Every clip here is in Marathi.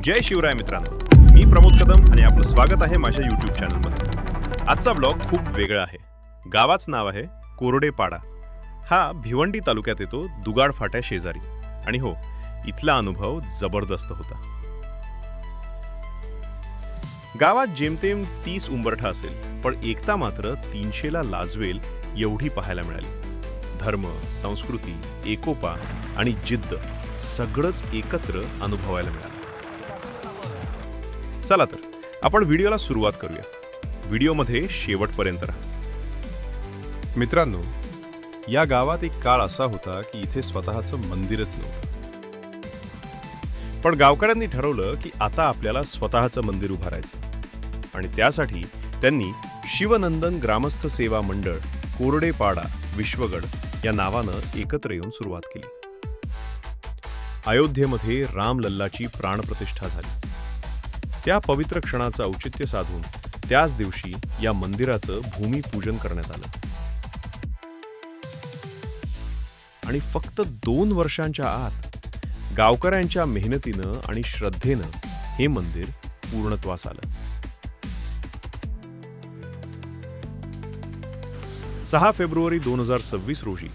जय शिवराय मित्रांनो, मी प्रमोद कदम आणि आपलं स्वागत आहे माझ्या यूट्यूब चॅनलमध्ये. आजचा ब्लॉग खूप वेगळा आहे. गावाचं नाव आहे कोरडेपाडा. हा भिवंडी तालुक्यात येतो, दुगाड फाट्या शेजारी. आणि हो, इथला अनुभव जबरदस्त होता. गावात जेमतेम 30 उंबरठा असेल, पण एकता मात्र 300ला लाजवेल एवढी पाहायला मिळाली. धर्म, संस्कृती, एकोपा आणि जिद्द सगळंच एकत्र अनुभवायला मिळालं. चला तर आपण व्हिडिओला सुरुवात करूया. व्हिडिओमध्ये शेवटपर्यंत राहा. मित्रांनो, या गावात एक काळ असा होता की इथे स्वतःचं मंदिरच नव्हतं. पण गावकऱ्यांनी ठरवलं की आता आपल्याला स्वतःचं मंदिर उभारायचं. आणि त्यासाठी त्यांनी शिवनंदन ग्रामस्थ सेवा मंडळ कोरडेपाडा विश्वगड या नावानं एकत्र येऊन सुरुवात केली. अयोध्येमध्ये रामलल्लाची प्राणप्रतिष्ठा झाली. त्या पवित्र क्षणाचं औचित्य साधून त्याच दिवशी या मंदिराचं भूमिपूजन करण्यात आलं. आणि फक्त 2 वर्षांच्या आत गावकऱ्यांच्या मेहनतीनं आणि श्रद्धेनं हे मंदिर पूर्णत्वास आलं. 6 फेब्रुवारी 2026 रोजी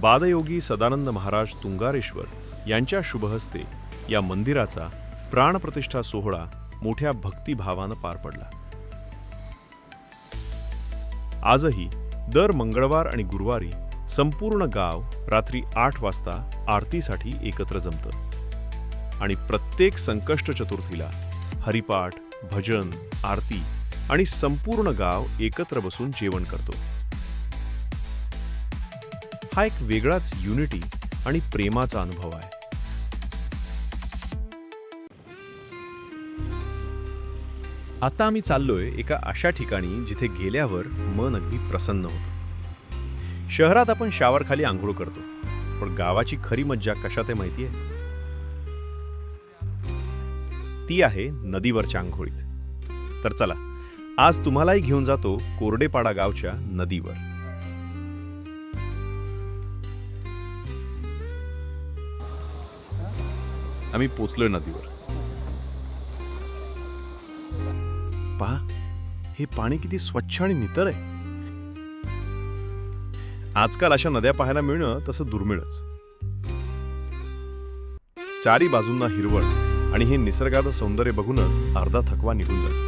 बादयोगी सदानंद महाराज तुंगारेश्वर यांच्या शुभहस्ते या मंदिराचा प्राणप्रतिष्ठा सोहळा मोठ्या भक्तिभावानं पार पडला. आजही दर मंगळवार आणि गुरुवारी संपूर्ण गाव रात्री 8 वाजता आरतीसाठी एकत्र जमतं. आणि प्रत्येक संकष्ट चतुर्थीला हरिपाठ, भजन, आरती आणि संपूर्ण गाव एकत्र बसून जेवण करतो. हा एक वेगळाच युनिटी आणि प्रेमाचा अनुभव आहे. आता आम्ही चाललोय एका अशा ठिकाणी जिथे गेल्यावर मन अगदी प्रसन्न होतं. शहरात आपण शावरखाली आंघोळ करतो, पण गावाची खरी मज्जा कशात आहे माहितीये? ती आहे नदीवरच्या आंघोळीत. तर चला, आज तुम्हालाही घेऊन जातो कोरडेपाडा गावच्या नदीवर. आम्ही पोचलोय नदीवर. पहा, हे पाणी किती स्वच्छ आणि नितळ आहे. आजकाल अशा नद्या पाहायला मिळणं तसं दुर्मिळच. चारी बाजूंना हिरवळ आणि हे निसर्गाचं सौंदर्य बघूनच अर्धा थकवा निघून जातो.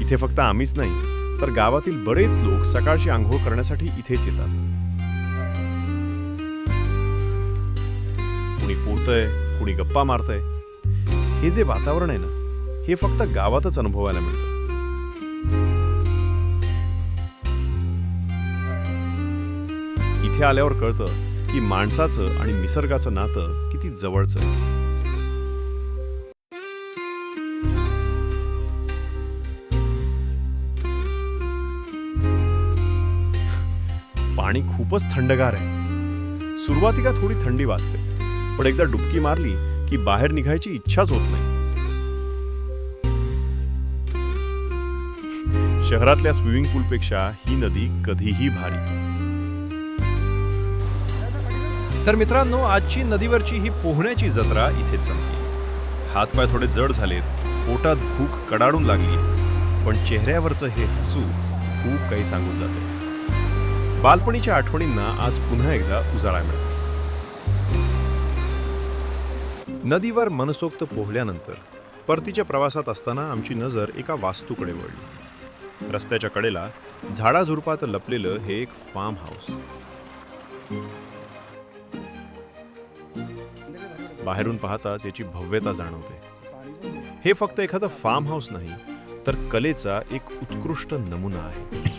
इथे फक्त आम्हीच नाही, तर गावातील बरेच लोक सकाळची आंघोळ करण्यासाठी इथेच येतात. कुणी पोहतंय, कुणी गप्पा मारतंय. हे जे वातावरण आहे ना, हे फक्त गावातच अनुभवायला मिळतं. इथे आल्यावर कळतं की माणसाचं आणि निसर्गाचं नातं किती जवळचं आहे. पाणी खूपच थंडगार आहे. सुरुवातीला थोडी थंडी वाजते, पण एकदा डुबकी मारली की बाहेर निघायची इच्छाच होत नाही. शहरातल्या स्विमिंग पूलपेक्षा ही नदी कधीही भारी. तर मित्रांनो, आजची नदीवरची ही पोहण्याची जत्रा इथेच संपली. हातपाय थोडे जड झालेत, पोटात भूक कडाडून लागली, पण चेहऱ्यावरचं हे हसू खूप काही सांगून जाते. बालपणीच्या आठवणींना आज पुन्हा एकदा उजाळा मिळाला. नदीवर मनसोक्त पोहल्यानंतर परतीच्या प्रवासात असताना आमची नजर एका वास्तूकडे वळली. रस्त्याच्या कडेला झाडाझुडपात लपलेलं हे एक फार्म हाऊस. बाहेरून पाहताच याची भव्यता जाणवते. हे फक्त एखादं फार्म हाऊस नाही, तर कलेचा एक उत्कृष्ट नमुना आहे.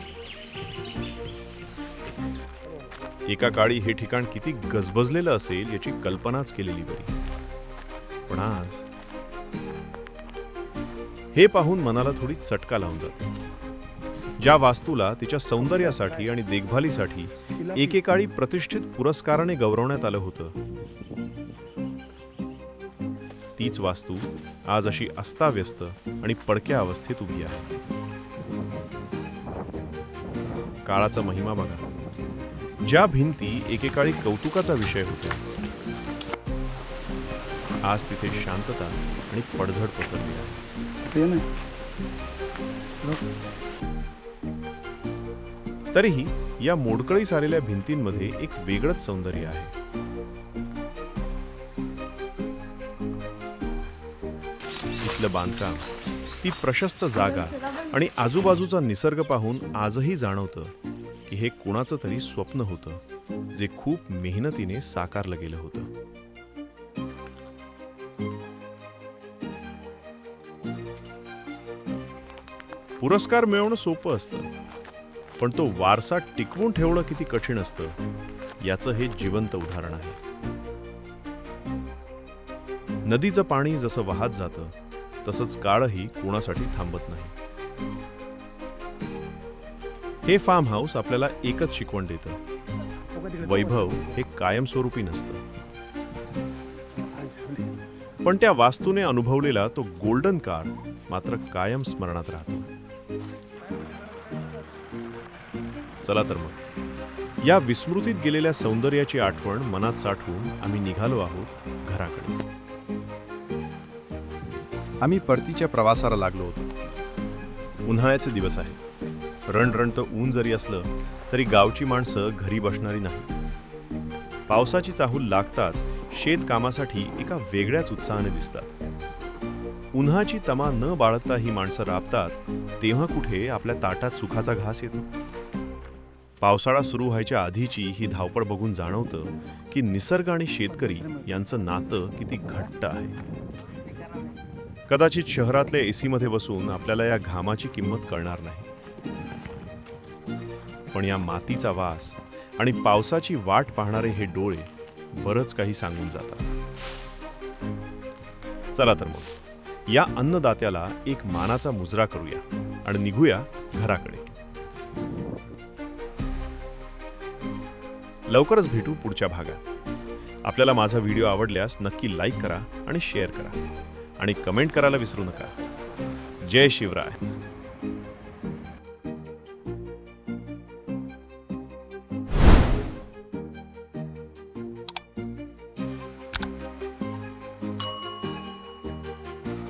एका काळी हे ठिकाण किती गजबजलेलं असेल याची कल्पनाच केलेली बरी. पण आज हे पाहून मनाला थोडी चटका लावून जाते. ज्या वास्तूला तिच्या सौंदर्यासाठी आणि देखभालीसाठी एकेकाळी प्रतिष्ठित पुरस्काराने गौरवण्यात आलं होतं, तीच वास्तू आज अशी अस्ताव्यस्त आणि पडक्या अवस्थेत उभी आहे. काळाचा महिमा बघा. ज्या भिंती एकेकाळी कौतुकाचा विषय होत्या, आज तिथे शांतता आणि पडझड पसरली आहे. तरीही या मोडकळीस आलेल्या भिंतींमध्ये एक वेगळंच सौंदर्य आहे. इथलं बांधकाम, ती प्रशस्त जागा आणि आजूबाजूचा निसर्ग पाहून आजही जाणवतं की हे कोणाचं तरी स्वप्न होतं जे खूप मेहनतीने साकारलं गेलं होतं. पुरस्कार मिळवणं सोपं असतं, पण तो वारसा टिकवून ठेवणं किती कठीण असतं याचं हे जिवंत उदाहरण आहे. नदीचं पाणी जसं वाहत जातं तसंच काळही कोणासाठी थांबत नाही. हे फार्म हाऊस आपल्याला एकच शिकवण देतं, वैभव हे कायमस्वरूपी नसतं, पण त्या वास्तूने अनुभवलेला तो गोल्डन काळ मात्र कायम स्मरणात राहतो. चला तर मग या विस्मृतीत गेलेल्या सौंदर्याची आठवण मनात साठवून आम्ही निघालो आहोत घराकडे. आम्ही परतीच्या प्रवासाला लागलो होतो. उन्हाळ्याचे दिवस आहेत. रणरणतं ऊन जरी असलं तरी गावची माणसं घरी बसणारी नाही. पावसाची चाहूल लागताच शेत कामासाठी एका वेगळ्याच उत्साहाने दिसतात. उन्हाची तमा न बाळगता ही माणसं राबतात तेव्हा कुठे आपल्या ताटात सुखाचा घास येतो. पावसाळा सुरू व्हायच्या आधीची ही धावपळ बघून जाणवतं की निसर्ग आणि शेतकरी यांचं नातं किती घट्ट आहे. कदाचित शहरातल्या एसीमध्ये बसून आपल्याला या घामाची किंमत कळणार नाही, पण या मातीचा वास आणि पावसाची वाट पाहणारे हे डोळे बरंच काही सांगून जातात. चला तर मग या अन्नदात्याला एक मानाचा मुजरा करूया आणि निघूया घराकडे. लवकरच भेटू पुढच्या भागात. आपल्याला माझा व्हिडिओ आवडल्यास नक्की लाईक करा आणि शेअर करा आणि कमेंट करायला विसरू नका. जय शिवराय.